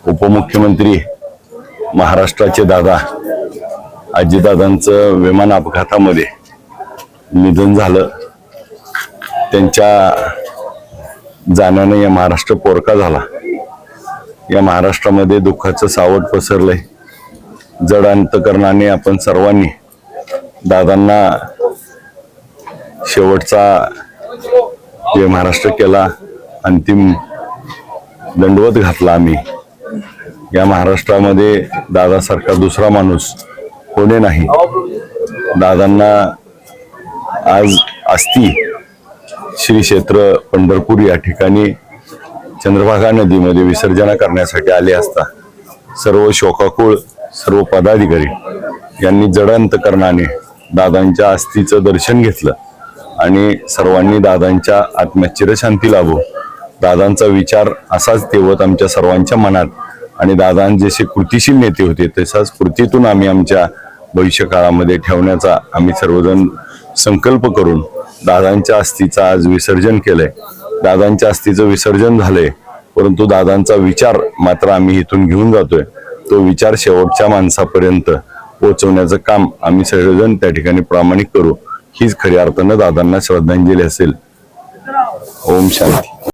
उपमुख्यमंत्री महाराष्ट्राचे दादा अजितदादांचं विमान अपघातामध्ये निधन झालं। त्यांच्या जाण्याने या महाराष्ट्र पोरका झाला। या महाराष्ट्रामध्ये दुःखाचं सावट पसरलंय। जड अंतकरणाने आपण सर्वांनी दादांना शेवटचा जे महाराष्ट्र केला, अंतिम दंडवत घातला। आम्ही या महाराष्ट्रामध्ये दादासारखा दुसरा माणूस कोणी नाही। दादांना आज अस्थि श्री क्षेत्र पंढरपूर या ठिकाणी चंद्रभागा नदीमध्ये विसर्जन करण्यासाठी आले असता सर्व शोकाकुळ सर्व पदाधिकारी यांनी जड अंतकरणाने दादांच्या अस्थीचं दर्शन घेतलं आणि सर्वांनी दादांच्या आत्म्यात चिरशांती लाभो, दादांचा विचार असाच तेवत आमच्या सर्वांच्या मनात आणि दादा जसे कृतिशील नेते होते तसाच कृतीतून आम्ही आमच्या भविष्य काळामध्ये ठेवण्याचा आम्ही सर्वजण संकल्प करून दादांच्या अस्थीचं आज विसर्जन केलंय। दादांच्या अस्थीचं विसर्जन झालंय, परंतु दादांचा विचार मात्र आम्ही इथून घेऊन जातोय। तो विचार शेवटच्या माणसापर्यंत पोहोचवण्याचं काम आम्ही सर्वजण त्या ठिकाणी प्रामाणिक करू। हीच खऱ्या अर्थानं दादांना श्रद्धांजली असेल। ओम शांती।